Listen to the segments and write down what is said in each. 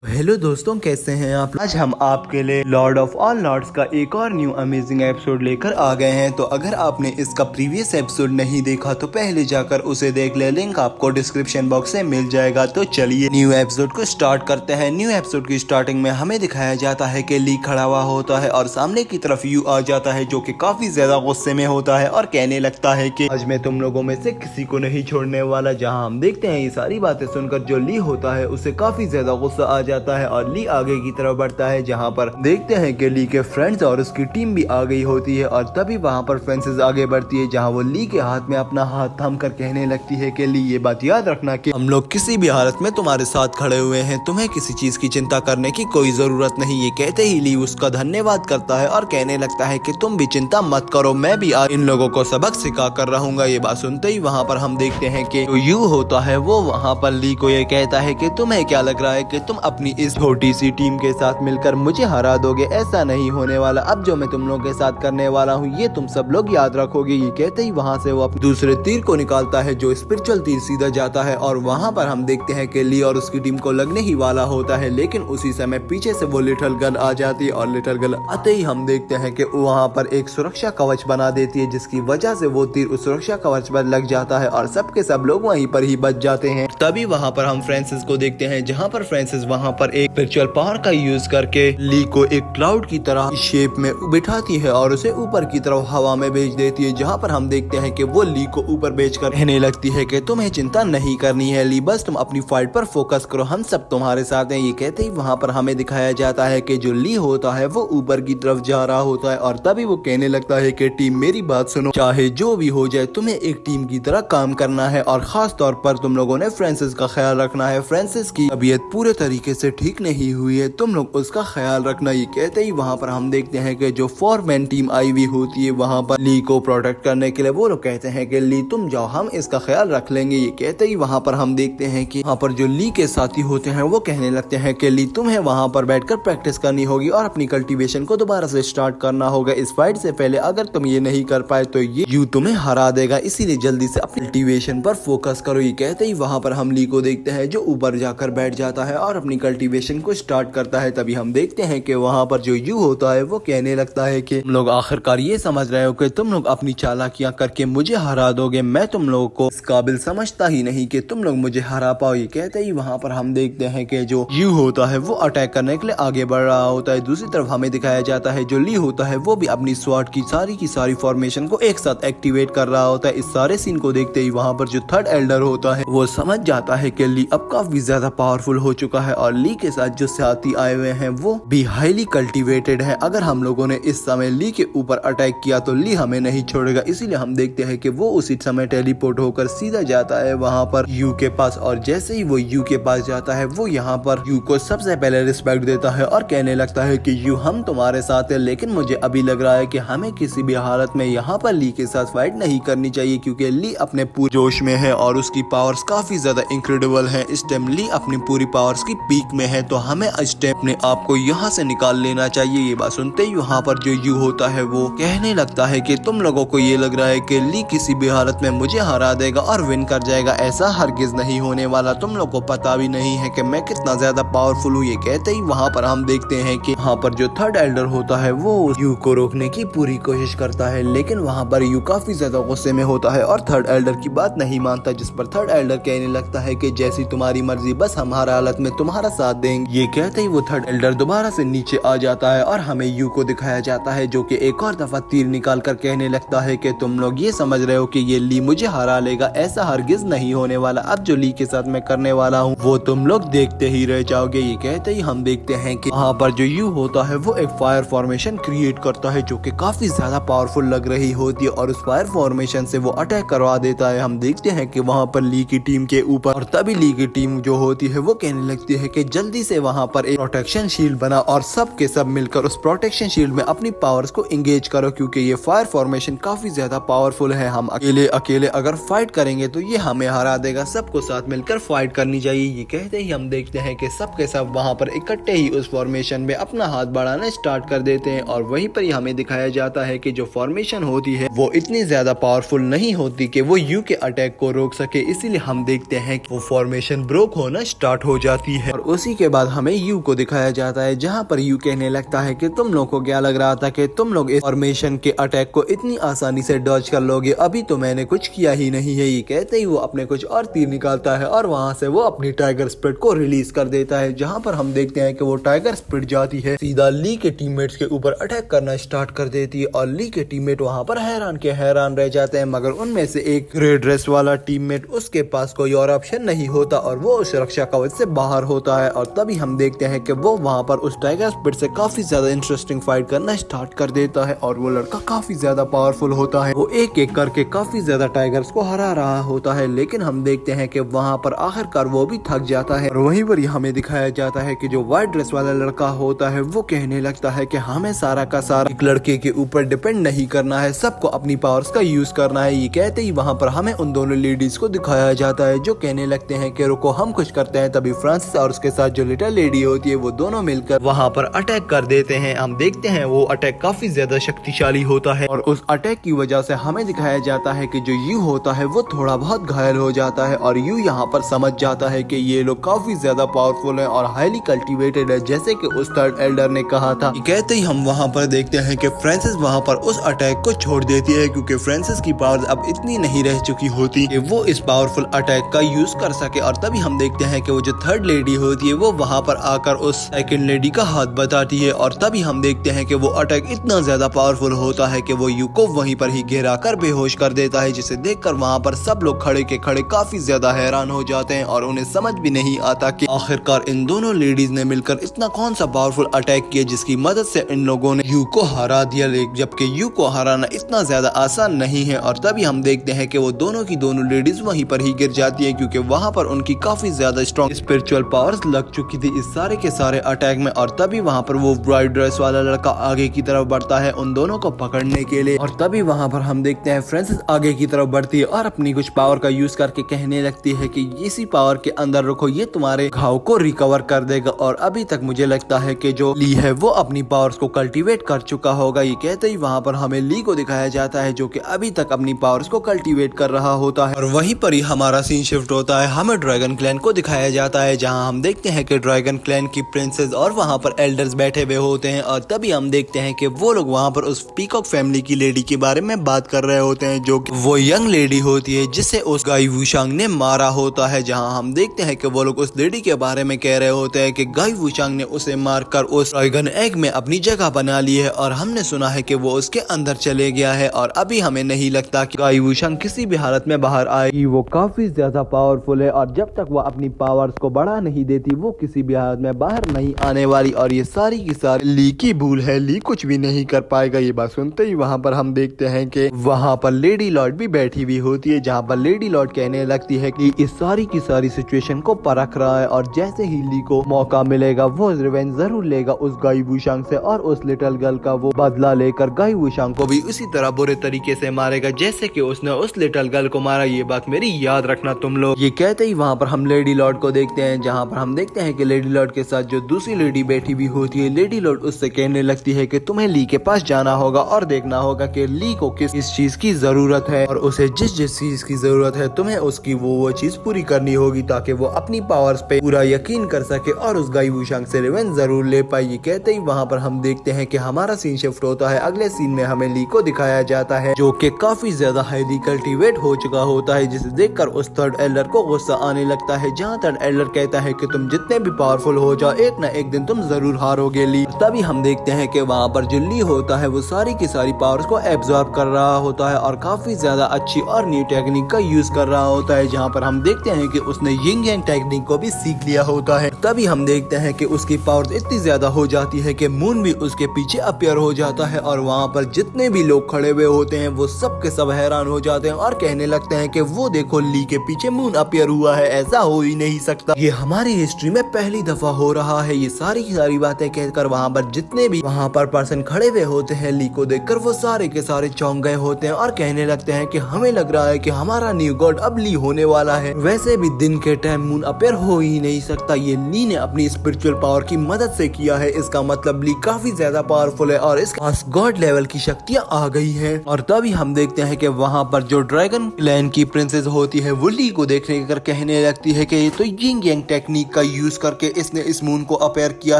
Hello दोस्तों, कैसे हैं आप। आज हम आपके लिए लॉर्ड ऑफ ऑल लॉर्ड्स का एक और न्यू अमेजिंग एपिसोड लेकर आ गए हैं। तो अगर आपने इसका प्रीवियस एपिसोड नहीं देखा तो पहले जाकर उसे देख ले, लिंक आपको डिस्क्रिप्शन बॉक्स में मिल जाएगा। तो चलिए न्यू एपिसोड को स्टार्ट करते हैं। न्यू एपिसोड की स्टार्टिंग में हमें दिखाया जाता है कि ली खड़ा हुआ होता है और सामने की तरफ यू आ जाता है, जो कि काफी ज्यादा गुस्से में होता है और कहने लगता है कि आज मैं तुम लोगों में से किसी को नहीं छोड़ने वाला। जहाँ हम देखते हैं ये सारी बातें सुनकर जो ली होता है उसे काफी ज्यादा गुस्सा आ जाता है और ली आगे की तरफ बढ़ता है, जहाँ पर देखते हैं कि ली के फ्रेंड्स और उसकी टीम भी आ गई होती है। और तभी वहाँ पर फ्रांसिस आगे बढ़ती है, जहाँ वो ली के हाथ में अपना हाथ थाम कर कहने लगती है कि ली, ये बात याद रखना कि हम लोग किसी भी हालत में तुम्हारे साथ खड़े हुए हैं, तुम्हें किसी चीज की चिंता करने की कोई जरूरत नहीं। ये कहते ही ली उसका धन्यवाद करता है और कहने लगता है कि तुम भी चिंता मत करो, मैं भी आज इन लोगों को सबक सिखा कर रहूंगा। ये बात सुनते ही वहाँ पर हम देखते हैं कि यू होता है वो वहाँ पर ली को ये कहता है कि तुम्हें क्या लग रहा है कि तुम अपनी इस छोटी सी टीम के साथ मिलकर मुझे हरा दोगे। ऐसा नहीं होने वाला। अब जो मैं तुम लोगों के साथ करने वाला हूँ ये तुम सब लोग याद रखोगे। ये कहते ही वहाँ से वो अपने दूसरे तीर को निकालता है, जो स्पिरिचुअल तीर सीधा जाता है। और वहाँ पर हम देखते हैं कि ली और उसकी टीम को लगने ही वाला होता है, लेकिन उसी समय पीछे से वो लिटिल गर्ल आ जाती है और लिटिल गर्ल आते ही हम देखते हैं कि वहाँ पर एक सुरक्षा कवच बना देती है, जिसकी वजह से वो तीर उस सुरक्षा कवच पर लग जाता है और सबके सब लोग वहीं पर ही बच जाते हैं। तभी वहाँ पर हम फ्रांसिस को देखते हैं, जहाँ पर फ्रांसिस वहाँ पर एक स्पिरिचुअल पावर का यूज करके ली को एक क्लाउड की तरह शेप में बिठाती है और उसे ऊपर की तरफ हवा में भेज देती है, जहाँ पर हम देखते हैं कि वो ली को ऊपर भेजकर कहने लगती है कि तुम्हें चिंता नहीं करनी है ली, बस तुम अपनी फाइट पर फोकस करो, हम सब तुम्हारे साथ हैं। ये कहते ही वहाँ पर हमें दिखाया जाता है कि जो ली होता है वो ऊपर की तरफ जा रहा होता है और तभी वो कहने लगता है कि टीम मेरी बात सुनो, चाहे जो भी हो जाए तुम्हें एक टीम की तरह काम करना है और खास तौर पर तुम लोगों ने फ्रांसिस का ख्याल रखना है। फ्रांसिस की तबीयत पूरे तरीके से ठीक नहीं हुई है, तुम लोग उसका ख्याल रखना। ये कहते ही वहाँ पर हम देखते हैं कि जो 4-मैन टीम आई हुई होती है वहाँ पर ली को प्रोटेक्ट करने के लिए, वो लोग कहते हैं कि ली तुम जाओ, हम इसका ख्याल रख लेंगे। ये कहते ही वहाँ पर हम देखते हैं कि वहाँ पर जो ली के साथी होते हैं वो कहने लगते हैं कि ली तुम्हें वहाँ पर बैठकर प्रैक्टिस करनी होगी और अपनी कल्टीवेशन को दोबारा से स्टार्ट करना होगा इस फाइट से पहले। अगर तुम ये नहीं कर पाए तो ये यू तुम्हें हरा देगा, इसीलिए जल्दी से अपनी कल्टीवेशन पर फोकस करो। ये कहते ही वहाँ पर हम ली को देखते हैं जो ऊपर जाकर बैठ जाता है और अपनी कल्टीवेशन को स्टार्ट करता है। तभी हम देखते हैं कि वहाँ पर जो यू होता है वो कहने लगता है कि तुम लोग आखिरकार ये समझ रहे हो कि तुम लोग अपनी चालाकियां करके मुझे हरा दोगे, मैं तुम लोगों को इस काबिल समझता ही नहीं कि तुम लोग मुझे हरा पाओ। ये कहते ही वहाँ पर हम देखते हैं कि जो यू होता है वो अटैक करने के लिए आगे बढ़ रहा होता है। दूसरी तरफ हमें दिखाया जाता है जो ली होता है वो भी अपनी स्वॉर्ड की सारी फॉर्मेशन को एक साथ एक्टिवेट कर रहा होता है। इस सारे सीन को देखते ही वहाँ पर जो थर्ड एल्डर होता है वो समझ जाता है कि ली अब काफी ज्यादा पावरफुल हो चुका है और ली के साथ जो साथी आए हुए हैं वो भी हाईली कल्टीवेटेड है। अगर हम लोगों ने इस समय ली के ऊपर अटैक किया तो ली हमें नहीं छोड़ेगा, इसीलिए हम देखते हैं कि वो उसी समय टेलीपोर्ट होकर सीधा जाता है वहाँ पर यू के पास। और जैसे ही वो यू के पास जाता है वो यहाँ पर यू को सबसे पहले रिस्पेक्ट देता है और कहने लगता है कि यू हम तुम्हारे साथ है, लेकिन मुझे अभी लग रहा है कि हमें किसी भी हालत में यहाँ पर ली के साथ फाइट नहीं करनी चाहिए, क्योंकि ली अपने पूरे जोश में है और उसकी पावर्स काफी ज्यादा इनक्रेडिबल है। इस टाइम ली अपनी पूरी पावर्स की पीक में है, तो हमें इस टाइम अपने आप को यहाँ से निकाल लेना चाहिए। ये बात सुनते ही वहाँ पर जो यू होता है वो कहने लगता है कि तुम लोगों को ये लग रहा है कि ली किसी भी हालत में मुझे हरा देगा और विन कर जाएगा, ऐसा हरगिज नहीं होने वाला, तुम लोग को पता भी नहीं है कि मैं कितना ज्यादा पावरफुल हूँ। ये कहते ही वहाँ पर हम देखते हैं कि वहाँ पर जो थर्ड एल्डर होता है वो यू को रोकने की पूरी कोशिश करता है, लेकिन वहाँ पर यू काफी ज्यादा गुस्से में होता है और थर्ड एल्डर की बात नहीं मानता, जिस पर थर्ड एल्डर कहने लगता है कि जैसी तुम्हारी मर्जी, बस हम हर हालत में तुम्हारा साथ देंगे। ये कहते ही वो थर्ड एल्डर दोबारा से नीचे आ जाता है और हमें यू को दिखाया जाता है, जो कि एक और दफा तीर निकाल कर कहने लगता है कि तुम लोग ये समझ रहे हो कि ये ली मुझे हरा लेगा, ऐसा हरगिज नहीं होने वाला, अब जो ली के साथ मैं करने वाला हूँ वो तुम लोग देखते ही रह जाओगे। ये कहते ही हम देखते हैं कि वहाँ पर जो यू होता है वो एक फायर फॉर्मेशन क्रिएट करता है, जो कि काफी ज्यादा पावरफुल लग रही होती है और उस फायर फॉर्मेशन से वो अटैक करवा देता है। हम देखते हैं कि वहाँ पर ली की टीम के ऊपर, और तभी ली की टीम जो होती है वो कहने लगती है कि जल्दी से वहाँ पर एक प्रोटेक्शन शील्ड बना और सब के सब मिलकर उस प्रोटेक्शन शील्ड में अपनी पावर्स को इंगेज करो, क्योंकि ये फायर फॉर्मेशन काफी ज्यादा पावरफुल है, हम अकेले अगर फाइट करेंगे तो ये हमें हरा देगा, सबको साथ मिलकर फाइट करनी चाहिए। ये कहते ही हम देखते हैं कि सब के सब वहाँ पर इकट्ठे ही उस फॉर्मेशन में अपना हाथ बढ़ाना स्टार्ट कर देते हैं और वहीं पर ही हमें दिखाया जाता है कि जो फॉर्मेशन होती है वो इतनी ज्यादा पावरफुल नहीं होती कि वो यू के अटैक को रोक सके, इसीलिए हम देखते हैं कि वो फॉर्मेशन ब्रोक होना स्टार्ट हो जाती है और उसी के बाद हमें यू को दिखाया जाता है, जहाँ पर यू कहने लगता है कि तुम लोग को क्या लग रहा था कि तुम लोग इस फॉर्मेशन के अटैक को इतनी आसानी से डॉज कर लोगे, अभी तो मैंने कुछ किया ही नहीं है। ये कहते ही वो अपने कुछ और तीर निकालता है और वहाँ से वो अपनी टाइगर स्पिरिट को रिलीज कर देता है, जहाँ पर हम देखते हैं कि वो टाइगर स्पिरिट जाती है सीधा ली के टीममेट्स के ऊपर अटैक करना स्टार्ट कर देती है और ली के टीममेट वहाँ पर हैरान के हैरान रह जाते हैं, मगर उनमें से एक ग्रे ड्रेस वाला टीममेट उसके पास कोई और ऑप्शन नहीं होता और वो उस रक्षा कवच से बाहर होता है। और तभी हम देखते हैं कि वो वहाँ पर उस टाइगर स्पिरिट से काफी ज्यादा इंटरेस्टिंग फाइट करना स्टार्ट कर देता है और वो लड़का काफी ज्यादा पावरफुल होता है। वो एक एक करके काफी ज्यादा टाइगर्स को हरा रहा होता है, लेकिन हम देखते हैं कि वहाँ पर आखिरकार वो भी थक जाता है और वहीं पर हमें दिखाया जाता है कि जो व्हाइट ड्रेस वाला लड़का होता है वो कहने लगता है कि हमें सारा का सारा एक लड़के के ऊपर डिपेंड नहीं करना है, सबको अपनी पावर्स का यूज करना है। ये कहते ही वहाँ पर हमें उन दोनों लेडीज को दिखाया जाता है जो कहने लगते हैं कि रुको हम कुछ करते हैं। तभी फ्रांसिस और उसके साथ जो लिटिल लेडी होती है वो दोनों मिलकर वहाँ पर अटैक कर देते हैं। हम देखते हैं वो अटैक काफी ज्यादा शक्तिशाली होता है और उस अटैक की वजह से हमें दिखाया जाता है कि जो यू होता है वो थोड़ा बहुत घायल हो जाता है और यू यहाँ पर समझ जाता है कि ये लोग काफी ज्यादा पावरफुल है और हाईली कल्टिवेटेड है, जैसे कि उस थर्ड एल्डर ने कहा था। कहते ही हम वहाँ पर देखते हैं कि फ्रांसिस वहाँ पर उस अटैक को छोड़ देती है, क्योंकि फ्रांसिस की पावर अब इतनी नहीं रह चुकी होती कि वो इस पावरफुल अटैक का यूज कर सके। और तभी हम देखते हैं कि वो जो थर्ड लेडी होती है वो वहाँ पर आकर उस सेकंड लेडी का हाथ बताती है और तभी हम देखते हैं कि वो अटैक इतना ज्यादा पावरफुल होता है कि वो यू को वहीं पर ही घेरा कर बेहोश कर देता है, जिसे देखकर वहाँ पर सब लोग खड़े के खड़े काफी ज्यादा हैरान हो जाते हैं और उन्हें समझ भी नहीं आता कि आखिरकार इन दोनों लेडीज ने मिलकर इतना कौन सा पावरफुल अटैक किया जिसकी मदद से इन लोगों ने यू को हरा दिया, जबकि यू को हराना इतना ज्यादा आसान नहीं है। और तभी हम देखते हैं कि वो दोनों की दोनों लेडीज वहीं पर ही गिर जाती है, क्योंकि वहाँ पर उनकी काफी ज्यादा स्ट्रॉन्ग स्पिरिचुअल पावर्स लग चुकी थी इस सारे के सारे अटैक में। और तभी वहाँ पर वो ब्राइट ड्रेस वाला लड़का आगे की तरफ बढ़ता है उन दोनों को पकड़ने के लिए और तभी वहाँ पर हम देखते हैं फ्रांसिस आगे की तरफ बढ़ती है और अपनी कुछ पावर का यूज करके कहने लगती है कि इसी पावर के अंदर रखो, ये तुम्हारे घाव को रिकवर कर देगा। और अभी तक मुझे लगता है कि जो ली है वो अपनी पावर्स को कल्टीवेट कर चुका होगा। ये कहते ही वहाँ पर हमें ली को दिखाया जाता है जो कि अभी तक अपनी पावर्स को कल्टीवेट कर रहा होता है और वहीं पर ही हमारा सीन शिफ्ट होता है। हमें ड्रैगन क्लैन को दिखाया जाता है, जहाँ हम देखते हैं कि ड्रैगन क्लैन की प्रिंसेस और वहाँ पर एल्डर्स बैठे हुए होते हैं और तभी हम देखते हैं कि वो लोग वहाँ पर उस पीकॉक फैमिली की लेडी के बारे में बात कर रहे होते हैं, जो वो यंग लेडी होती है जिसे उस गाई वुशांग ने मारा होता है। जहाँ हम देखते हैं कि वो लोग उस लेडी के बारे में कह रहे होते हैं कि गाई वुशांग ने उसे मारकर उस ड्रैगन एग में अपनी जगह बना ली है और हमने सुना है कि वो उसके अंदर चले गया है और अभी हमें नहीं लगता कि गाई वुशांग किसी भी हालत में बाहर आएगी। वो काफी ज्यादा पावरफुल है और जब तक वो अपनी पावर्स को बढ़ा नहीं देती वो किसी भी हालत में बाहर नहीं आने वाली और ये सारी की सारी ली की भूल है, ली कुछ भी नहीं कर पाएगा। ये बात सुनते ही वहाँ पर हम देखते हैं कि वहाँ पर लेडी लॉर्ड भी बैठी हुई होती है, जहाँ पर लेडी लॉर्ड कहने लगती है कि इस सारी की सारी सिचुएशन को परख रहा है और जैसे ही ली को मौका मिलेगा वो रिवेंज जरूर लेगा उस गाई वुशांग से और उस लिटिल गर्ल का वो बदला लेकर गाई वुशांग को भी उसी तरह बुरे तरीके से मारेगा जैसे कि उसने उस लिटिल गर्ल को मारा। ये बात मेरी याद रखना तुम लोग। ये कहते ही वहाँ पर हम लेडी लॉर्ड को देखते हैं, जहाँ पर हम देखते हैं कि लेडी लॉर्ड के साथ जो दूसरी लेडी बैठी हुई होती है, लेडी लॉर्ड उससे कहने लगती है कि तुम्हें ली के पास जाना होगा और देखना होगा कि ली को किस चीज की जरूरत है और उसे जिस चीज की जरूरत है तुम्हें उसकी वो चीज पूरी करनी होगी ताकि वो अपनी पावर्स पे पूरा यकीन कर सके और उस गाई वुशांग से रिवेंज जरूर ले पाए। ये कहते ही वहाँ पर हम देखते हैं कि हमारा सीन शिफ्ट होता है। अगले सीन में हमें ली को दिखाया जाता है जो कि काफी ज्यादा हाईली कल्टीवेट हो चुका होता है, जिसे देखकर उस थर्ड एल्डर को गुस्सा आने लगता है, जहाँ थर्ड एल्डर कहता है कि तुम जितने भी पावरफुल हो जाओ एक न एक दिन तुम जरूर हारोगे ली। तभी हम देखते हैं कि वहाँ पर जो ली होता है वो सारी की सारी पावर्स को एब्जॉर्ब कर रहा होता है और काफी ज्यादा अच्छी और न्यू टेक्निक का यूज कर रहा होता है, जहाँ पर हम देखते हैं कि उसने यिंग यांग टेक्निक को भी सीख लिया होता है। तभी हम देखते हैं कि उसकी पावर्स इतनी ज्यादा हो जाती है कि मून भी उसके पीछे अपीयर हो जाता है और वहाँ पर जितने भी लोग खड़े हुए होते हैं वो सब के सब हैरान हो जाते हैं और कहने लगते हैं कि वो देखो ली के पीछे मून अपीयर हुआ है, ऐसा हो ही नहीं सकता, ये हमारी हिस्ट्री में पहली दफा हो रहा है। ये सारी की सारी बातें कहकर वहाँ पर जितने भी वहाँ पर पर्सन खड़े हुए होते हैं ली को देखकर वो सारे के सारे चौंक गए होते हैं और कहने लगते हैं कि हमें लग रहा है कि हमारा न्यू गॉड अब ली होने वाला है। वैसे भी दिन के टाइम मून अपीयर हो ही नहीं सकता, ये ली ने अपनी स्पिरिचुअल पावर की मदद से किया है, इसका मतलब ली काफी ज्यादा पावरफुल है और इसके पास गॉड लेवल की शक्तियाँ आ गई है। और तभी हम देखते हैं कि वहाँ पर जो ड्रैगन क्लैन की प्रिंसेस होती है वो ली को देखने कर कहने लगती है कि ये तो यिंग यांग टेक्निक का यूज करके इसने इस मून को अपेयर किया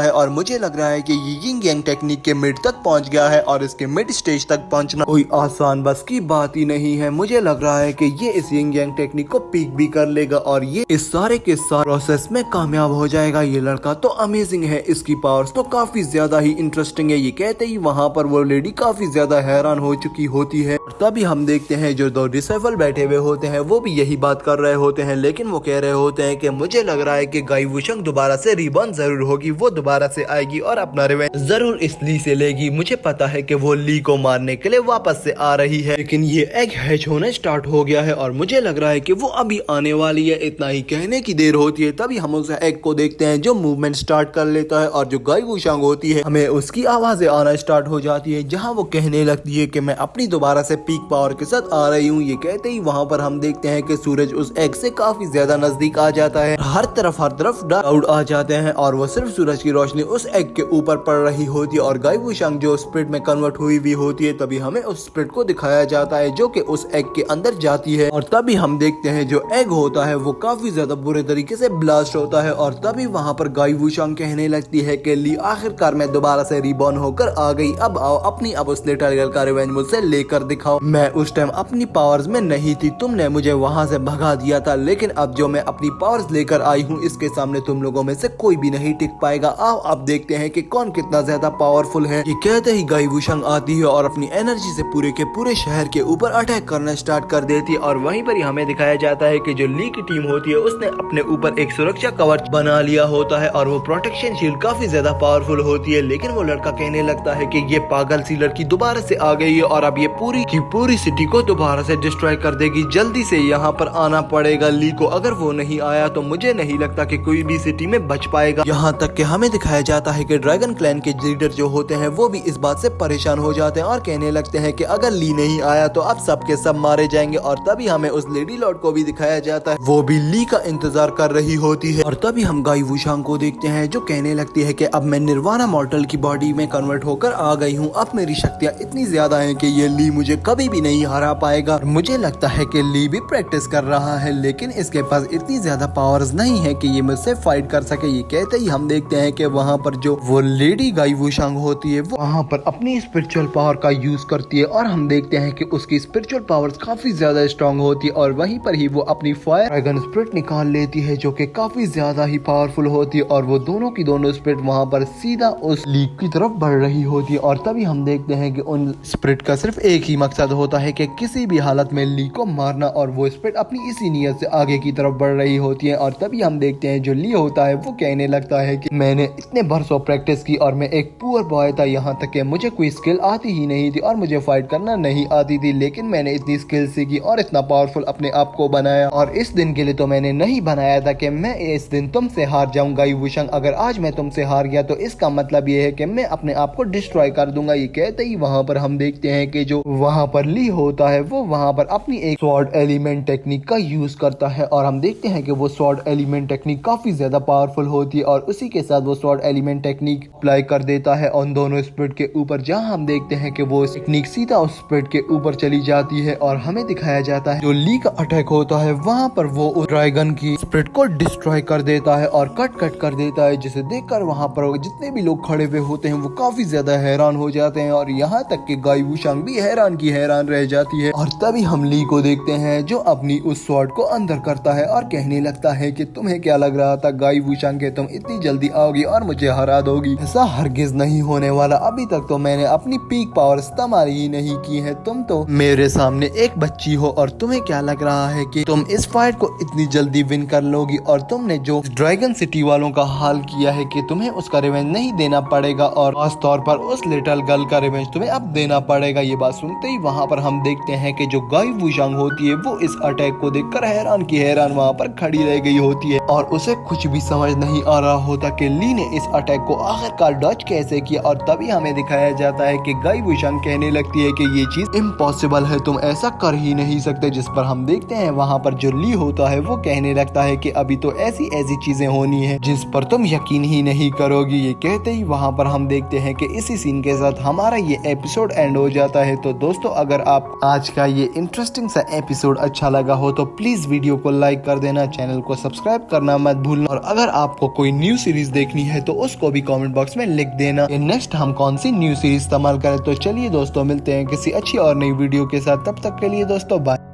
है और मुझे लग रहा है कि ये यिंग यांग टेक्निक के मिड तक पहुंच गया है और इसके मिड स्टेज तक पहुंचना कोई आसान बस की बात ही नहीं है। मुझे लग रहा है कि ये इस यिंग यांग टेक्निक को पीक भी कर लेगा और ये इस सारे के सारे प्रोसेस में कामयाब हो जाएगा। ये लड़का तो अमेजिंग है, इसकी पावर्स तो काफी ज्यादा ही इंटरेस्टिंग है। ये कहते ही वहाँ पर वो लेडी काफी ज्यादा हैरान हो चुकी होती है। तभी हम देखते हैं जो दो डिसेबल बैठे हुए होते हैं वो भी यही बात कर रहे होते हैं, लेकिन वो कह रहे होते हैं कि मुझे लग रहा है कि गाई वुशंग दोबारा से रिबॉर्न जरूर होगी, वो दोबारा से आएगी और अपना रिवेंज जरूर इस ली से लेगी। मुझे पता है कि वो ली को मारने के लिए वापस से आ रही है, लेकिन ये एग हैच होना स्टार्ट हो गया है और मुझे लग रहा है कि वो अभी आने वाली है। इतना ही कहने की देर होती है, तभी हम उस एग को देखते हैं जो मूवमेंट स्टार्ट कर लेता है और जो गाई वुशंग होती है हमें उसकी आवाजें आना स्टार्ट हो जाती है, जहाँ वो कहने लगती है कि मैं अपनी दोबारा से पीक पावर के साथ आ रही हूँ। ये कहते ही वहाँ पर हम देखते हैं कि सूरज उस एग से काफी ज्यादा नजदीक आ जाता है। हर तरफ डार्क क्लाउड आ जाते हैं और वो सिर्फ सूरज की रोशनी उस एग के ऊपर पड़ रही होती है और गाई वुशंग जो स्पिरिट में कन्वर्ट हुई भी होती है। तभी हमें उस स्पिरिट को दिखाया जाता है जो कि उस एग के अंदर जाती है और तभी हम देखते हैं जो एग होता है वो काफी ज्यादा बुरे तरीके से ब्लास्ट होता है और तभी वहाँ पर गाई वुशंग कहने लगती है कि ली आखिरकार मैं दोबारा से रिबॉर्न होकर आ गई, अब आओ अपनी अब उस लिटिल गर्ल का रिवेंज मुझसे लेकर दिखाओ। मैं उस टाइम अपनी पावर्स में नहीं थी, तुमने मुझे वहाँ से भगा दिया था, लेकिन अब जो मैं अपनी पावर्स लेकर आई हूँ इसके सामने तुम लोगों में से कोई भी नहीं टिक पाएगा। आओ अब देखते हैं कि कौन कितना ज्यादा पावरफुल है। ये कहते ही गाई वुशंग आती है और अपनी एनर्जी से पूरे के पूरे शहर के ऊपर अटैक करना स्टार्ट कर देती है और वहीं पर ही हमें दिखाया जाता है कि जो ली की टीम होती है उसने अपने ऊपर एक सुरक्षा कवच बना लिया होता है और वो प्रोटेक्शन शील्ड काफी ज्यादा पावरफुल होती है। लेकिन वो लड़का कहने लगता है कि ये पागल सी लड़की दोबारा से आ गई है और अब ये पूरी की पूरी सिटी को दोबारा से डिस्ट्रॉय कर देगी, जल्दी से यहाँ पर आना पड़ेगा ली को। अगर वो नहीं आया तो मुझे नहीं लगता कि कोई भी सिटी में बच पाएगा। यहाँ तक कि हमें दिखाया जाता है कि ड्रैगन क्लैन के लीडर जो होते हैं वो भी इस बात से परेशान हो जाते हैं और कहने लगते हैं कि अगर ली नहीं आया तो अब सब के सब मारे जाएंगे। और तभी हमें उस लेडी लॉर्ड को भी दिखाया जाता है, वो भी ली का इंतजार कर रही होती है। और तभी हम गाई वुशंग को देखते हैं जो कहने लगती है कि अब मैं निर्वाणा मॉर्टल की बॉडी में कन्वर्ट होकर आ गई हूँ, अब मेरी शक्तियाँ इतनी ज्यादा हैं कि ये ली मुझे कभी भी नहीं हरा पाएगा। मुझे लगता है कि ली भी प्रैक्टिस कर रहा है, लेकिन इसके पास इतनी ज्यादा पावर्स नहीं है कि ये मुझसे फाइट कर सके। ये कहते ही हम देखते हैं कि वहाँ पर जो वो लेडी गाई वुशंग होती है वो वहाँ पर अपनी स्पिरिचुअल पावर का यूज करती है और हम देखते हैं कि उसकी स्पिरिचुअल पावर्स काफी ज्यादा स्ट्रॉन्ग होती है और वहीं पर ही वो अपनी फायर ड्रैगन स्पिरिट निकाल लेती है जो कि काफी ज्यादा ही पावरफुल होती है और वो दोनों की दोनों स्पिरिट वहाँ पर सीधा उस लीग की तरफ बढ़ रही होती है। और तभी हम देखते हैं कि उन स्पिरिट का सिर्फ एक ही मकसद होता है कि किसी भी हालत में ली को मारना और वो स्पिरिट अपनी इसी नियत से आगे की तरफ बढ़ रही होती है। और तभी हम देखते हैं जो ली होता है वो कहने लगता है कि मैंने इतने बरसों प्रैक्टिस की और मैं एक पुअर बॉय था, यहाँ तक कि मुझे कोई स्किल आती ही नहीं थी और मुझे फाइट करना नहीं आती थी, लेकिन मैंने इतनी स्किल सीखी और इतना पावरफुल अपने आप को बनाया और इस दिन के लिए तो मैंने नहीं बनाया था कि मैं इस दिन तुमसे हार जाऊंगा गाई वुशंग। अगर आज मैं तुमसे हार गया तो इसका मतलब ये है कि मैं अपने आप को डिस्ट्रॉय कर दूंगा। ये कहते ही वहाँ पर हम देखते हैं कि जो वहाँ पर ली होता है वो वहाँ पर अपनी एक स्वॉर्ड एलिमेंट टेक्निक का यूज करता है और हम देखते हैं कि वो स्वॉर्ड एलिमेंट टेक्निक काफी ज्यादा पावरफुल होती है और उसी के साथ वो स्वॉर्ड एलिमेंट टेक्निक अप्लाई कर देता है उन दोनों स्पिरिट के ऊपर, जहाँ हम देखते हैं कि वो टेक्निक सीधा उस स्पिरिट के ऊपर चली जाती है और हमें दिखाया जाता है जो ली का अटैक होता है वहाँ पर वो उस ड्रैगन की स्पिरिट को डिस्ट्रॉय कर देता है और कट कर देता है, जिसे देखकर वहाँ पर जितने भी लोग खड़े हुए होते हैं वो काफी ज्यादा हैरान हो जाते हैं और यहाँ तक कि गाई वुशंग भी हैरान की हैरान रह जाती है। और तभी हम ली को देखते हैं जो अपनी उस स्वॉर्ड को अंदर करता है और कहने लगता है कि तुम्हें क्या लग रहा था गाई वुशंग के तुम इतनी जल्दी आओगी और मुझे हरा दोगी? ऐसा हरगिज नहीं होने वाला। अभी तक तो मैंने अपनी पीक पावर इस्तेमाल ही नहीं की है, तुम तो मेरे सामने एक बच्ची हो और तुम्हें क्या लग रहा है कि तुम इस फाइट को इतनी जल्दी विन कर लोगी? और तुमने जो ड्रैगन सिटी वालों का हाल किया है कि तुम्हें उसका रिवेंज नहीं देना पड़ेगा और खास तौर पर उस लिटिल गर्ल का रिवेंज तुम्हें अब देना पड़ेगा। ये बात सुनते ही वहाँ पर हम देखते हैं कि जो गाई वुशंग होती है वो इस अटैक को देखकर हैरान की हैरान वहाँ पर खड़ी रह गई होती है और उसे कुछ भी समझ नहीं आ रहा होता कि ली ने इस अटैक को आखिरकार डॉज कैसे किया। और तभी हमें दिखाया जाता है कि गाई वुशंग कहने लगती है कि ये चीज इम्पॉसिबल है, तुम ऐसा कर ही नहीं सकते। जिस पर हम देखते हैं वहाँ पर जो ली होता है वो कहने लगता है कि अभी तो ऐसी ऐसी चीजें होनी है जिस पर तुम यकीन ही नहीं करोगी। ये कहते ही वहाँ पर हम देखते हैं कि इसी सीन के साथ हमारा ये एपिसोड एंड हो जाता है। तो दोस्तों अगर आप आज का ये इंटरेस्टिंग सा एपिसोड अच्छा लगा हो तो प्लीज वीडियो को लाइक कर देना, चैनल को सब्सक्राइब करना मत भूलना, और अगर आपको कोई न्यू सीरीज देखनी है तो उसको भी कमेंट बॉक्स में लिख देना कि नेक्स्ट हम कौन सी न्यू सीरीज इस्तेमाल करें। तो चलिए दोस्तों, मिलते हैं किसी अच्छी और नई वीडियो के साथ, तब तक के लिए दोस्तों बाय।